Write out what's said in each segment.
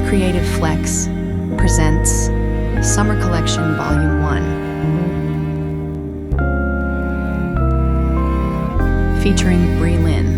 Creative Flex presents Summer Collection Volume 1, featuring Bree Lynn.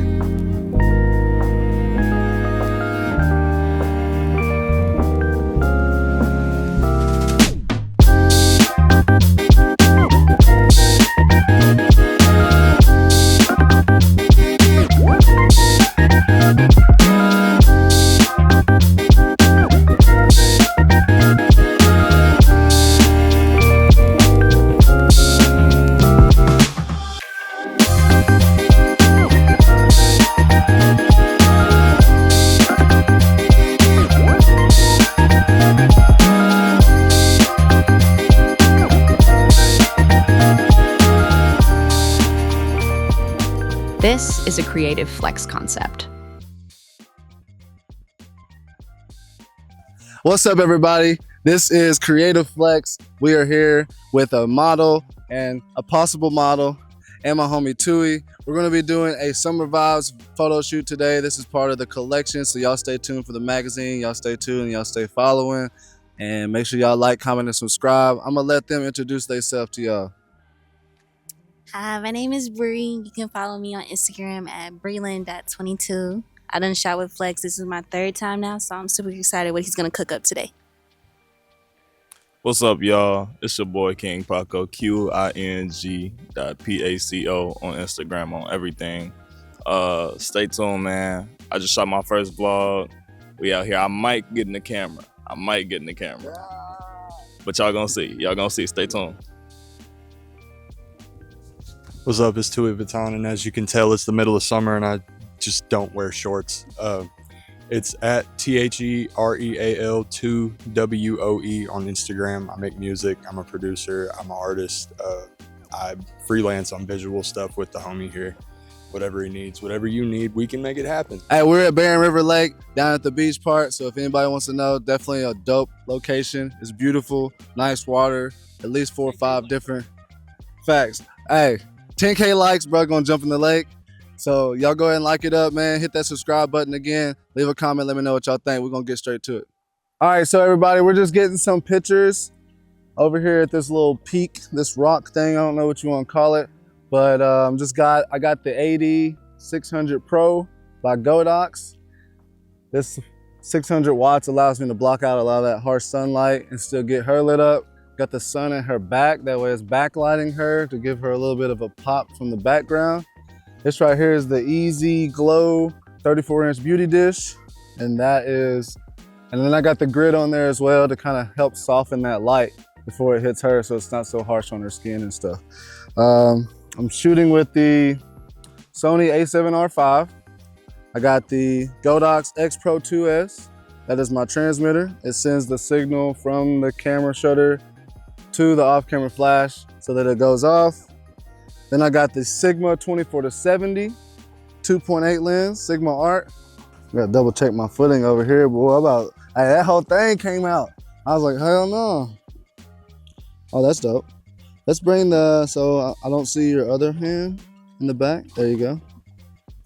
This is a Creative Flex concept. What's up, everybody? This is Creative Flex. We are here with a model and a possible model and my homie Tui. We're going to be doing a Summer Vibes photo shoot today. This is part of the collection, so y'all stay tuned for the magazine. Y'all stay tuned, y'all stay following, and make sure y'all like, comment, and subscribe. I'm going to let them introduce themselves to y'all. Hi, my name is Bree. You can follow me on Instagram at breelyn.22. I done shot with Flex. This is my third time now, so I'm super excited what he's going to cook up today. What's up, y'all? It's your boy King Paco, QING.PACO on Instagram, on everything. Stay tuned, man. I just shot my first vlog. We out here. I might get in the camera. But y'all gonna see. Stay tuned. What's up, it's Tui Vuitton, and as you can tell, it's the middle of summer and I just don't wear shorts. It's at THEREAL2WOE on Instagram. I make music, I'm a producer, I'm an artist. I freelance on visual stuff with the homie here. Whatever he needs, whatever you need, we can make it happen. Hey, we're at Barren River Lake down at the beach part, so if anybody wants to know, definitely a dope location. It's beautiful, nice water, at least 4 or 5 different facts. Hey, 10K likes, bro, gonna jump in the lake. So y'all go ahead and like it up, man. Hit that subscribe button again. Leave a comment, let me know what y'all think. We're gonna get straight to it. All right, so everybody, we're just getting some pictures over here at this little peak, this rock thing. I don't know what you wanna call it, but I got the AD600 Pro by Godox. This 600 watts allows me to block out a lot of that harsh sunlight and still get her lit up. Got the sun in her back, that way it's backlighting her to give her a little bit of a pop from the background. This right here is the Easy Glow 34-inch beauty dish, and then I got the grid on there as well to kind of help soften that light before it hits her so it's not so harsh on her skin and stuff. I'm shooting with the Sony A7R5. I got the Godox XProII-S. That is my transmitter. It sends the signal from the camera shutter to the off-camera flash so that it goes off. Then I got the Sigma 24-70 2.8 lens, Sigma Art. I gotta double check my footing over here, boy. Hey, that whole thing came out. I was like, hell no. Oh, that's dope. Let's bring so I don't see your other hand in the back. There you go.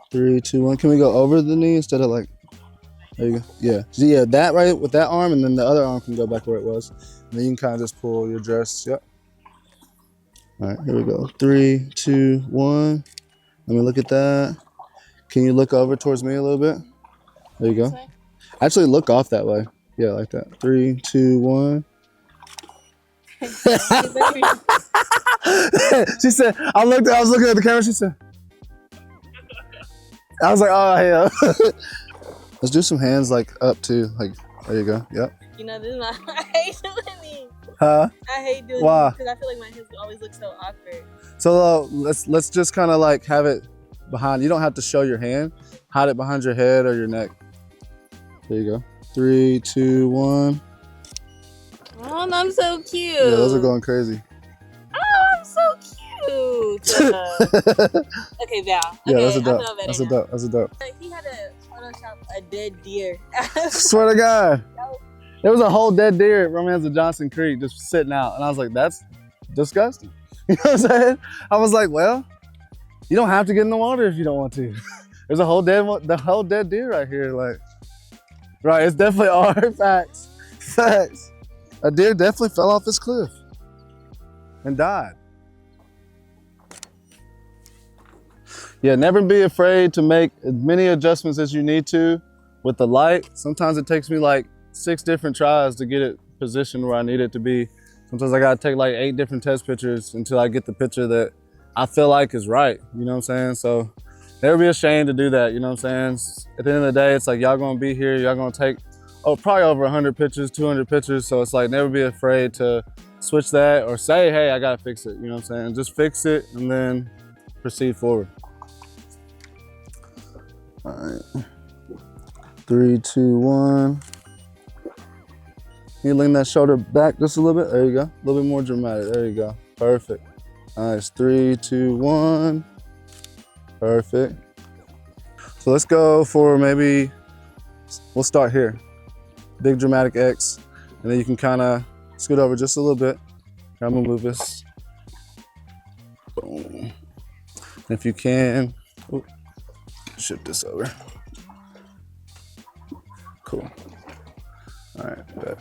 3, 2, 1. Can we go over the knee instead of like, there you go. Yeah, so yeah, that right with that arm, and then the other arm can go back where it was. And then you can kind of just pull your dress. Yep. All right, here we go. 3, 2, 1. Let me look at that. Can you look over towards me a little bit? There you go. Actually, look off that way. Yeah, like that. 3, 2, 1. She said, I was looking at the camera. She said, I was like, oh, yeah. Let's do some hands like up too. Like, there you go. Yep. You know, this is I hate doing these. Huh? I hate doing Why? these because I feel like my hands always look so awkward. So let's just kind of like have it behind. You don't have to show your hand. Hide it behind your head or your neck. There you go. 3, 2, 1. Oh, I'm so cute. Yeah, those are going crazy. Oh, I'm so cute. Okay, Val. Yeah, okay, that's a dope. I feel better That's now. a dope. That's a dope. He had to Photoshop a dead deer. Swear to God. There was a whole dead deer at Romanza Johnson Creek just sitting out. And I was like, that's disgusting. You know what I'm saying? I was like, well, you don't have to get in the water if you don't want to. There's a whole dead deer right here. Like, Right, it's definitely art. Facts. Facts. A deer definitely fell off this cliff and died. Yeah, never be afraid to make as many adjustments as you need to with the light. Sometimes it takes me like 6 different tries to get it positioned where I need it to be. Sometimes I gotta take like 8 different test pictures until I get the picture that I feel like is right, you know what I'm saying? So never be ashamed to do that, you know what I'm saying? At the end of the day, it's like y'all gonna be here, y'all gonna take probably over 100 pictures, 200 pictures. So it's like never be afraid to switch that or say, hey, I gotta fix it, you know what I'm saying? Just fix it and then proceed forward. All right, 3, 2, 1. You lean that shoulder back just a little bit. There you go. A little bit more dramatic. There you go. Perfect. Nice. 3, 2, 1. Perfect. So let's go for maybe, we'll start here. Big dramatic X. And then you can kind of scoot over just a little bit. I'm gonna move this. Boom. If you can, shift this over. Cool. All right, bet.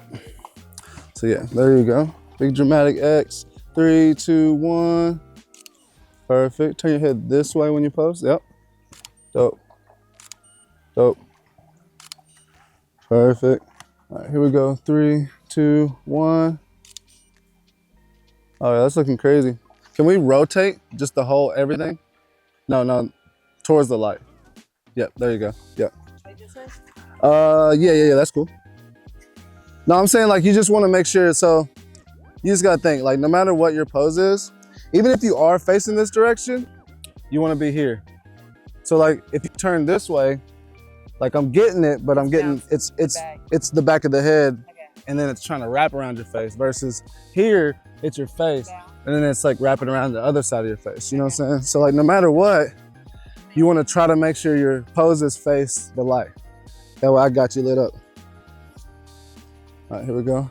So yeah, there you go. Big dramatic X. 3, 2, 1. Perfect. Turn your head this way when you pose. Yep. Dope. Dope. Perfect. All right, here we go. 3, 2, 1. Oh, yeah, that's looking crazy. Can we rotate just the whole everything? No, towards the light. Yep, there you go. Yep. Yeah, that's cool. No, I'm saying like you just want to make sure, so you just gotta think like no matter what your pose is, even if you are facing this direction, you want to be here. So like if you turn this way, like I'm getting it, but I'm getting it's the back of the head, and then it's trying to wrap around your face. Versus here, it's your face, and then it's like wrapping around the other side of your face. You know what I'm saying? So like no matter what, you want to try to make sure your poses face the light. That way I got you lit up. All right, here we go.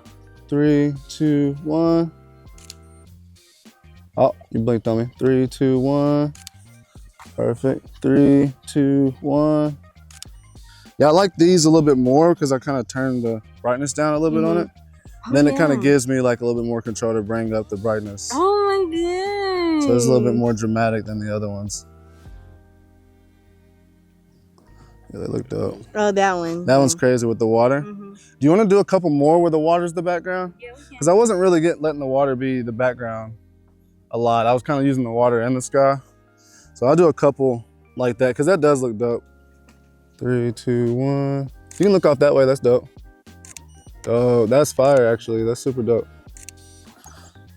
3, 2, 1. Oh, you blinked on me. 3, 2, 1. Perfect. 3, 2, 1. Yeah, I like these a little bit more because I kind of turned the brightness down a little bit on it. Then it kind of gives me like a little bit more control to bring up the brightness. Oh my god. So it's a little bit more dramatic than the other ones. Yeah, they look dope. Oh, that one. That one's crazy with the water. Do you want to do a couple more where the water's the background? Yeah, we can. Because I wasn't really letting the water be the background a lot. I was kind of using the water and the sky. So I'll do a couple like that because that does look dope. 3, 2, 1. You can look off that way, that's dope. Oh, that's fire actually. That's super dope.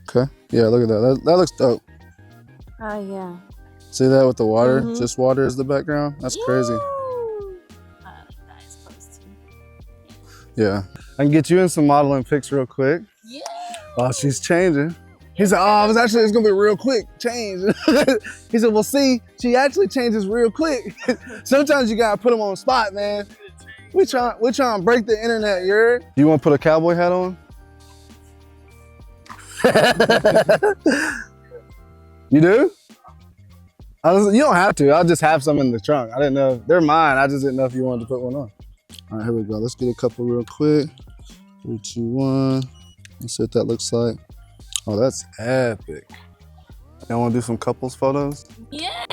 Okay, yeah, look at that. That looks dope. Oh yeah. See that with the water? Just water is the background? That's crazy. Yeah. I can get you in some modeling pics real quick. Yeah. Oh, she's changing. He said, oh, it's gonna be real quick, change. He said, well, see, she actually changes real quick. Sometimes you gotta put them on the spot, man. We trying to break the internet, you heard? Do you wanna put a cowboy hat on? You do? You don't have to, I'll just have some in the trunk. I didn't know, they're mine, I just didn't know if you wanted to put one on. All right, here we go. Let's get a couple real quick. 3, 2, 1. Let's see what that looks like. Oh, that's epic. Y'all want to do some couples photos? Yeah.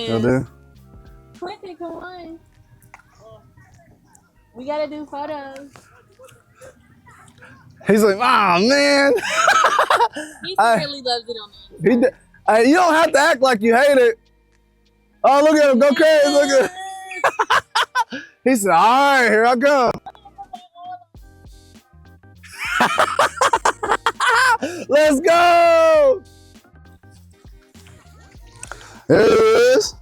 Y'all do? Quentin, come on. We gotta do photos. He's like, oh man. He really loves it on us. You don't have to act like you hate it. Oh, look at him, go crazy, look at him. He said, all right, here I go. Let's go. There it is.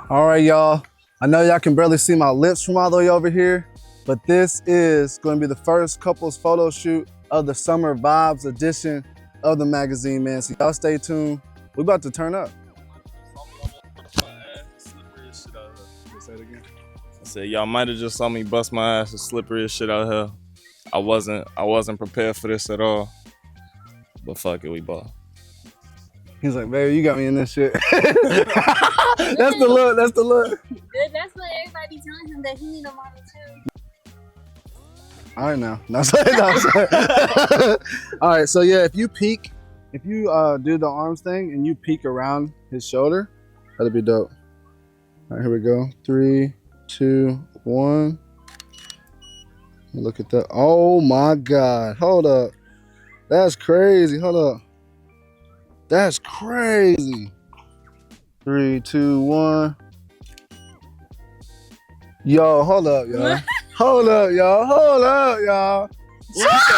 All right, y'all. I know y'all can barely see my lips from all the way over here, but this is going to be the first couples photo shoot of the Summer Vibes edition of the magazine, man. So y'all stay tuned. We're about to turn up. Say it again. I said, y'all might have just saw me bust my ass and slippery as shit out here. I wasn't prepared for this at all. But fuck it, we ball. He's like, baby, you got me in this shit. That's the look. That's the look. Good. That's what everybody be telling him, that he need a model too. All right, now. No, sorry, no, sorry. All right, so yeah, if you peek, if you do the arms thing and you peek around his shoulder, that'd be dope. All right, here we go. 3, 2, 1. Look at that. Oh my God. Hold up. That's crazy. Hold up. That's crazy. 3, 2, 1. Yo, hold up, y'all. Hold up, y'all. Hold up, y'all. What the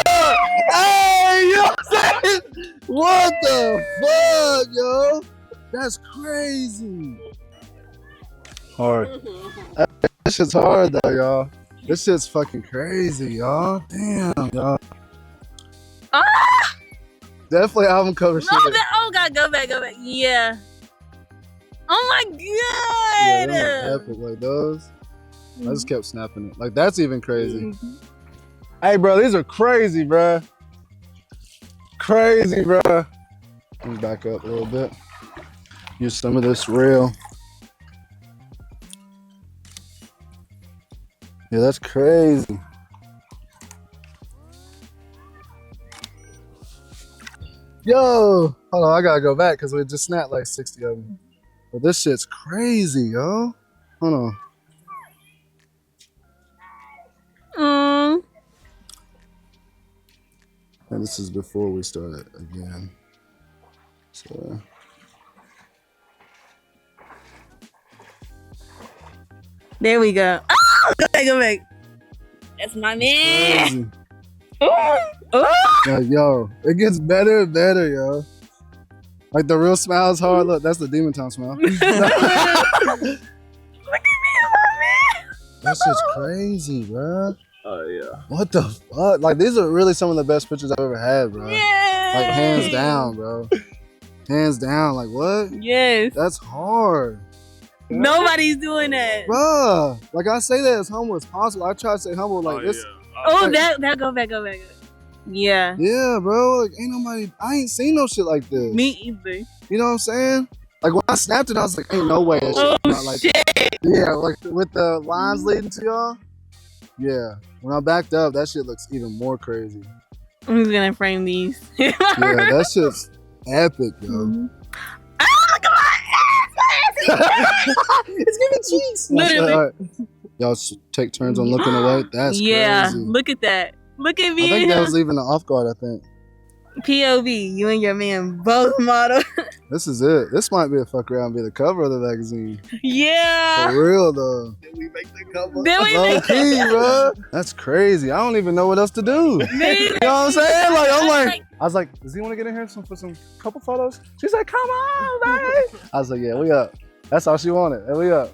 fuck? Hey, yo. What the fuck, yo? That's crazy. Hard. This shit's hard, though, y'all. This shit's fucking crazy, y'all. Damn, y'all. Ah! Definitely album cover shit. Oh God, go back. Yeah. Oh my Yeah, God. they're like epic, like those. I just kept snapping it. Like, that's even crazy. Hey, bro, these are crazy, bro. Crazy, bro. Let me back up a little bit. Use some of this rail. Yeah, that's crazy. Yo, hold on, I gotta go back because we just snapped like 60 of them. But this shit's crazy, yo. Hold on. And this is before we started again. So. There we go. Oh, go back. That's my man. Crazy. Ooh. Like, yo, it gets better and better, yo. Like the real smile's hard. Look, that's the Demon Time smile. Look at me, my man. That shit's crazy, bro. Oh yeah. What the fuck? Like, these are really some of the best pictures I've ever had, bro. Yeah. Like, hands down, bro. Hands down. Like, what? Yes. That's hard. Nobody's doing that. Bruh. Like, I say that as humble as possible. I try to say humble like this. Yeah. Oh, Like- that go back. Yeah. Yeah, bro. Like, ain't nobody, I ain't seen no shit like this. Me either. You know what I'm saying? Like, when I snapped it, I was like, ain't no way that Oh shit not like shit. Yeah, like with the lines leading to y'all. Yeah. When I backed up, that shit looks even more crazy. I'm just gonna frame these. Yeah, that shit's epic, yo. Oh, look at my ass. It's giving cheeks. Literally. All right. Y'all take turns on looking away. That's Yeah. crazy. Look at that. Look at me. I think that was even the off guard, I think. POV. You and your man both model. This is it. This might be a fuck around and be the cover of the magazine. Yeah. For real, though. Then we Low make key, bro. That's crazy. I don't even know what else to do. You know what I'm saying? Like, I was like, does he want to get in here for some couple photos? She's like, come on, babe. I was like, yeah, we up. That's all she wanted. And we up.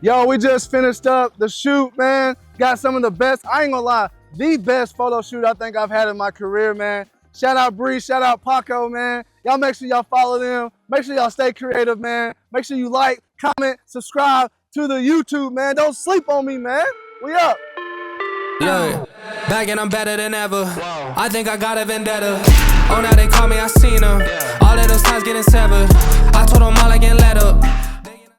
Yo, we just finished up the shoot, man. Got some of the best, I ain't gonna lie, the best photo shoot I think I've had in my career, man. Shout out Bree, shout out Paco, man. Y'all make sure y'all follow them. Make sure y'all stay creative, man. Make sure you like, comment, subscribe to the YouTube, man. Don't sleep on me, man. We up. Look, back and I'm better than ever. I think I got a vendetta. Oh, now they call me, I seen them. All of those times getting severed. I told them all I can let up.